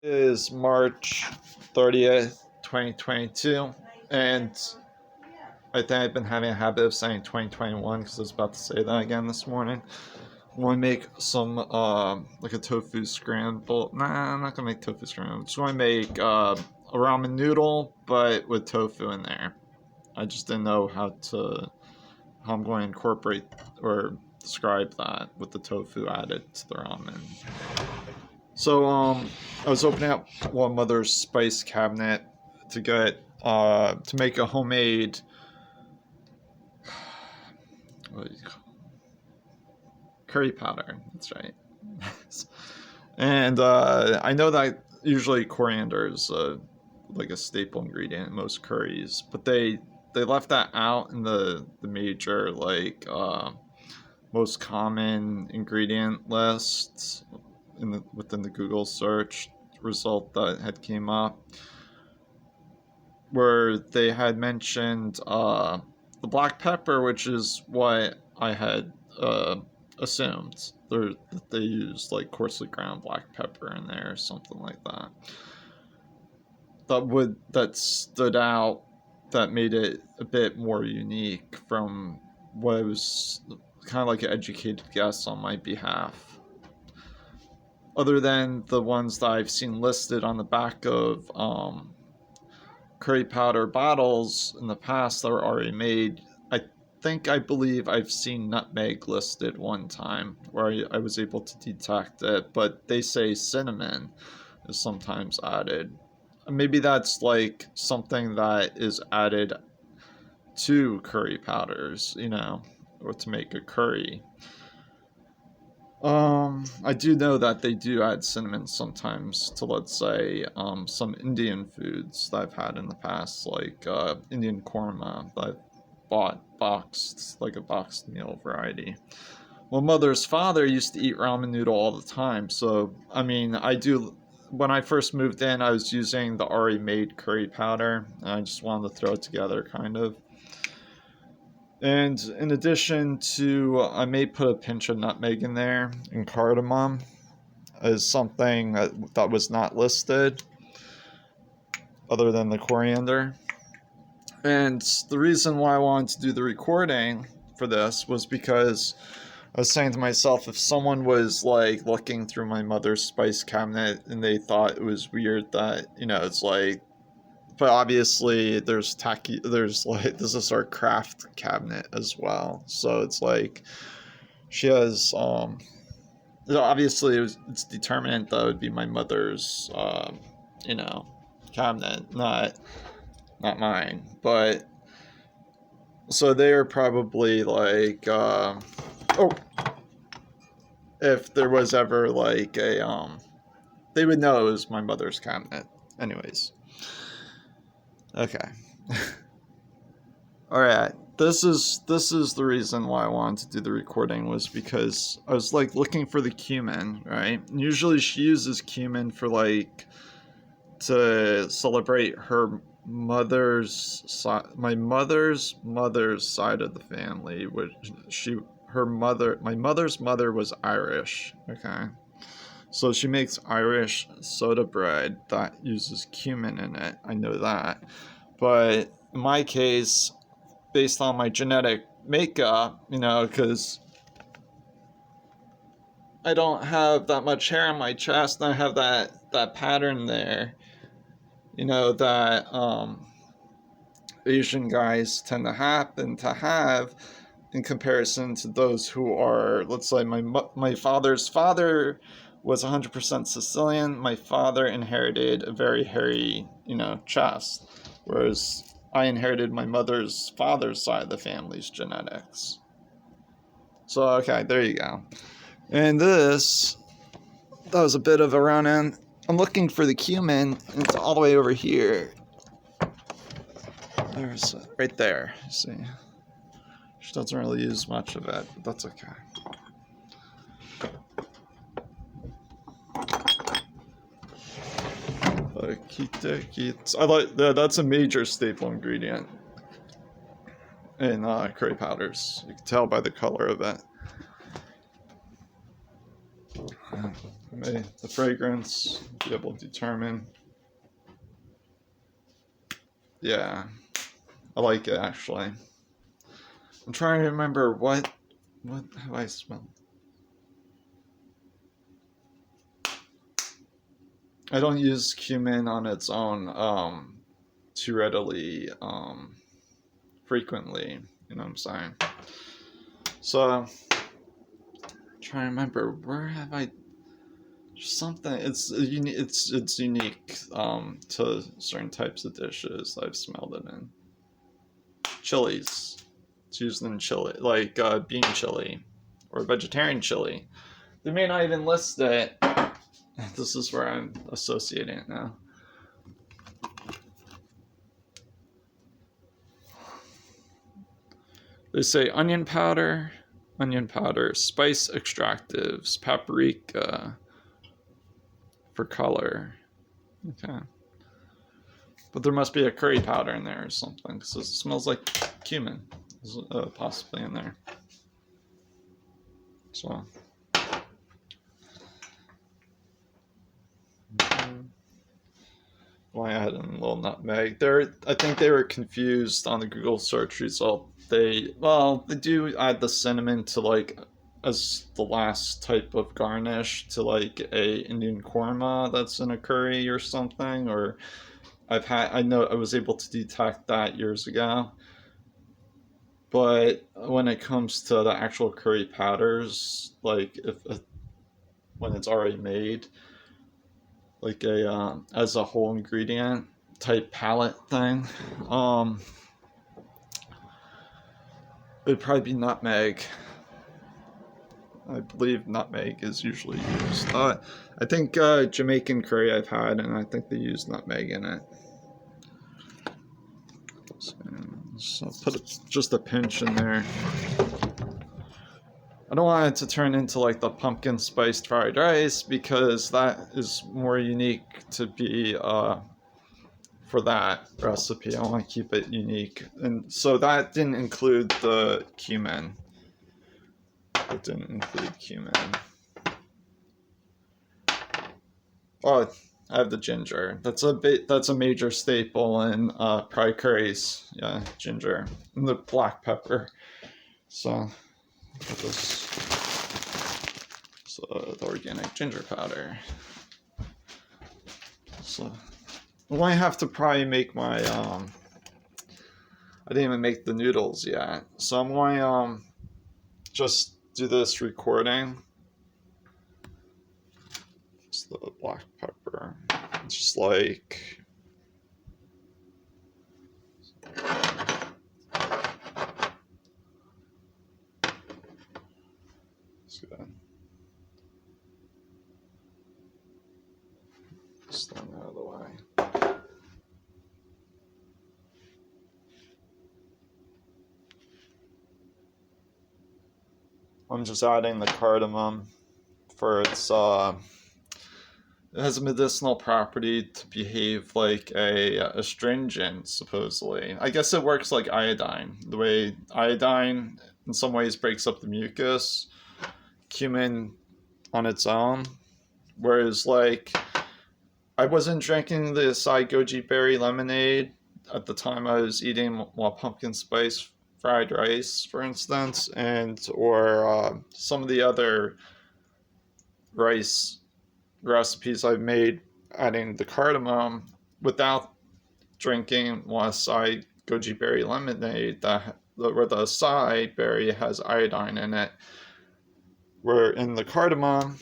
It is March 30th, 2022, and I think I've been having a habit of saying 2021 because I was about to say that again this morning. I want to make some, like a tofu scramble. Nah, I'm not going to make tofu scramble. I just want to make a ramen noodle, but with tofu in there. I just didn't know how I'm going to incorporate or describe that with the tofu added to the ramen. So I was opening up one mother's spice cabinet to get to make a homemade what do you call curry powder. That's right. And I know that usually coriander is like a staple ingredient in most curries, but they left that out in the major like most common ingredient list within the Google search result that had came up, where they had mentioned the black pepper, which is what I had assumed. That they used like coarsely ground black pepper in there or something like that. That stood out, that made it a bit more unique from what was kind of like an educated guess on my behalf. Other than the ones that I've seen listed on the back of curry powder bottles in the past that were already made, I believe I've seen nutmeg listed one time where I was able to detect it, but they say cinnamon is sometimes added. Maybe that's like something that is added to curry powders, or to make a curry. I do know that they do add cinnamon sometimes to, let's say, some Indian foods that I've had in the past, like Indian korma that I've bought boxed, like a boxed meal variety. Well, mother's father used to eat ramen noodle all the time, so I mean, I do. When I first moved in, I was using the already made curry powder, and I just wanted to throw it together, kind of. And in addition to, I may put a pinch of nutmeg in there, and cardamom is something that was not listed other than the coriander. And the reason why I wanted to do the recording for this was because I was saying to myself, if someone was like looking through my mother's spice cabinet and they thought it was weird that, it's like, but obviously there's like, this is our craft cabinet as well. So it's like, she has, obviously it's determinant that it would be my mother's, you know, cabinet, not mine. But so they are probably like, oh, if there was ever like a, they would know it was my mother's cabinet. Anyways, okay. All right. This is the reason why I wanted to do the recording, was because I was like looking for the cumin, right? And usually she uses cumin for like to celebrate her my mother's side of the family, which my mother's mother was Irish, okay? So she makes Irish soda bread that uses cumin in it. I know that. But in my case, based on my genetic makeup, because I don't have that much hair on my chest, and I have that pattern there, that Asian guys tend to have in comparison to those who are, let's say, my father's father was 100% Sicilian. My father inherited a very hairy, chest, whereas I inherited my mother's father's side of the family's genetics. So, okay, there you go. And that was a bit of a run in. I'm looking for the cumin, and it's all the way over here. There's right there. See, she doesn't really use much of it, but that's okay. I like that. That's a major staple ingredient in curry powders. You can tell by the color of it. the fragrance, be able to determine. Yeah, I like it actually. I'm trying to remember what have I smelled. I don't use cumin on its own too readily frequently. You know what I'm saying? So I'm trying to remember where have I something. It's unique to certain types of dishes I've smelled it in. Chilies. It's used in chili, like bean chili or vegetarian chili. They may not even list it. This is where I'm associating it now. They say onion powder, spice extractives, paprika for color. Okay. But there must be a curry powder in there or something, because it smells like cumin, possibly in there. So. Why I had a little nutmeg. I think they were confused on the Google search result. They do add the cinnamon to like as the last type of garnish to like a Indian korma that's in a curry or something. Or I know I was able to detect that years ago. But when it comes to the actual curry powders, like when it's already made, like a as a whole ingredient type palette thing, it'd probably be nutmeg. I believe nutmeg is usually used. I think Jamaican curry I've had, and I think they use nutmeg in it. So put just a pinch in there. I don't want it to turn into like the pumpkin spiced fried rice, because that is more unique to be for that recipe. I want to keep it unique. And so that didn't include the cumin. It didn't include cumin. Oh, I have the ginger. That's a major staple in Pride curries. Yeah, ginger. And the black pepper. So this the organic ginger powder. So I might have to probably make my I didn't even make the noodles yet. So I'm going just do this recording. It's the black pepper. It's just like it's good. Just throw that out of the way. I'm just adding the cardamom for its it has a medicinal property to behave like a astringent, supposedly. I guess it works like iodine. The way iodine in some ways breaks up the mucus, cumin on its own. Whereas like I wasn't drinking the acai goji berry lemonade at the time I was eating pumpkin spice fried rice, for instance, or some of the other rice recipes I've made adding the cardamom without drinking acai goji berry lemonade where the acai berry has iodine in it, where in the cardamom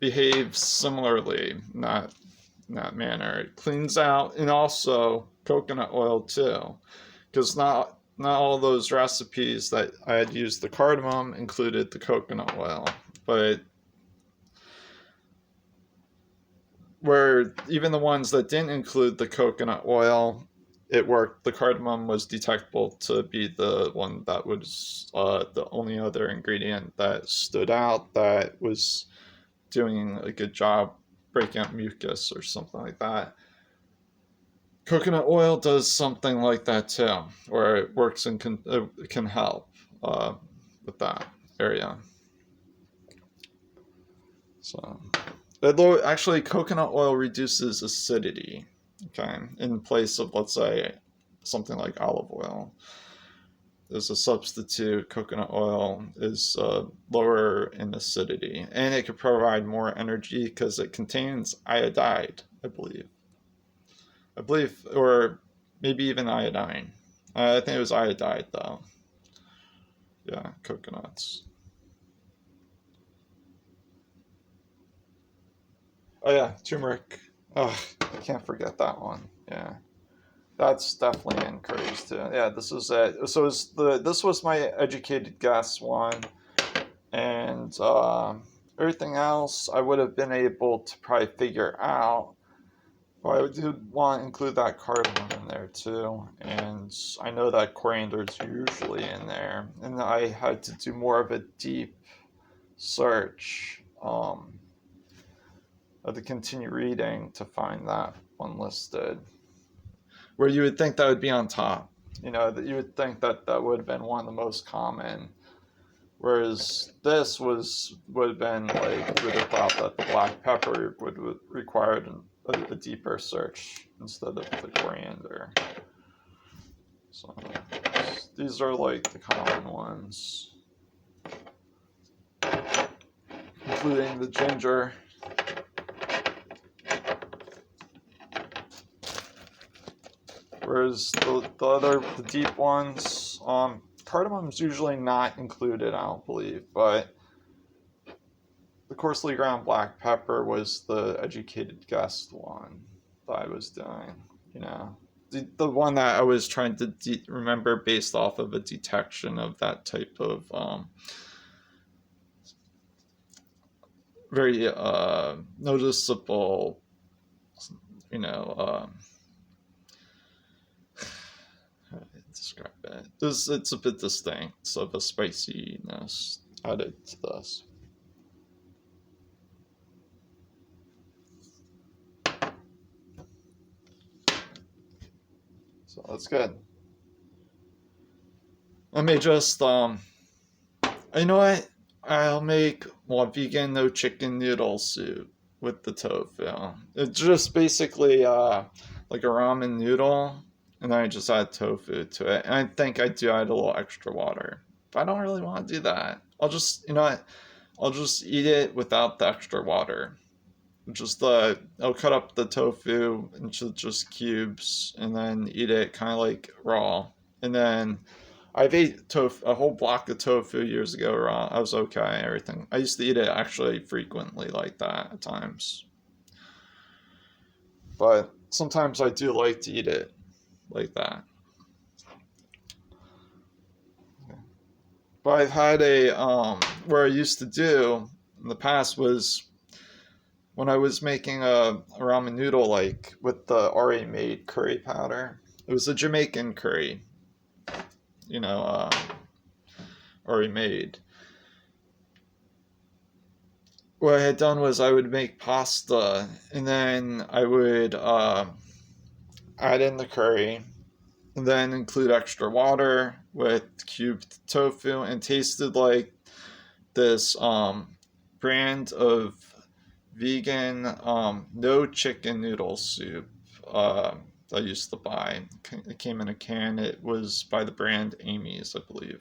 behaves similarly in that manner. It cleans out, and also coconut oil too, because not all those recipes that I had used the cardamom included the coconut oil, but where even the ones that didn't include the coconut oil, it worked. The cardamom was detectable to be the one that was the only other ingredient that stood out, that was doing a good job breaking up mucus or something like that. Coconut oil does something like that too, where it works and can help with that area. So Actually, coconut oil reduces acidity, okay, in place of, let's say, something like olive oil. As a substitute, coconut oil is lower in acidity, and it could provide more energy because it contains iodide, I believe. Or maybe even iodine. I think it was iodide, though. Yeah, coconuts. Oh yeah, turmeric. Oh, I can't forget that one. Yeah, that's definitely in curries too. Yeah, this is it. So this was my educated guess one, and everything else I would have been able to probably figure out. But I did want to include that cardamom in there too, and I know that coriander is usually in there, and I had to do more of a deep search. I had to continue reading to find that one listed. Where you would think that would be on top. You know, that you would think that that would have been one of the most common. Whereas this would have been like, you would have thought that the black pepper would require a deeper search instead of the coriander. So these are like the common ones, including the ginger. Whereas the deep ones, cardamom's usually not included, I don't believe, but the coarsely ground black pepper was the educated guess one that I was doing, you know. The one that I was trying to remember based off of a detection of that type of very noticeable, you know, how do I describe it? It's a bit distinct of a spiciness added to this. So that's good. Let me just you know what? I'll make vegan no chicken noodle soup with the tofu. It's just basically like a ramen noodle, and then I just add tofu to it. And I think I do add a little extra water. But I don't really want to do that. I'll just, you know what? I'll just eat it without the extra water. Just I'll cut up the tofu into just cubes and then eat it kind of like raw. And then I've ate a whole block of tofu years ago raw. I was okay, everything. I used to eat it actually frequently like that at times. But sometimes I do like to eat it like that. But I've had where I used to do in the past was when I was making a ramen noodle like with the already made curry powder. It was a Jamaican curry, you know, already made. What I had done was I would make pasta and then I would add in the curry and then include extra water with cubed tofu and tasted like this brand of vegan no chicken noodle soup I used to buy. It came in a can. It was by the brand Amy's, I believe.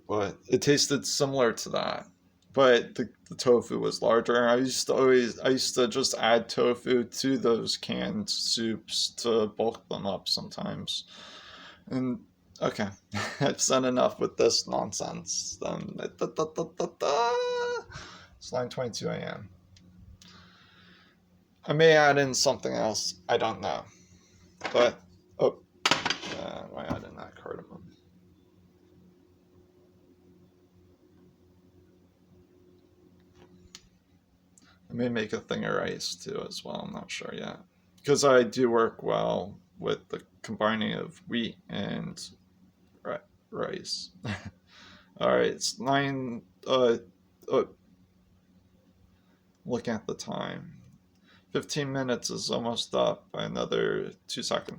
But it tasted similar to that. But the tofu was larger. I used to just add tofu to those canned soups to bulk them up sometimes. And okay, I've said enough with this nonsense. It's 9:22 a.m. I may add in something else. I don't know. But oh, I add in that cardamom. I may make a thing of rice too as well. I'm not sure yet because I do work well with the combining of wheat and rice. All right, it's 9. Looking at the time, 15 minutes is almost up by another 2 seconds.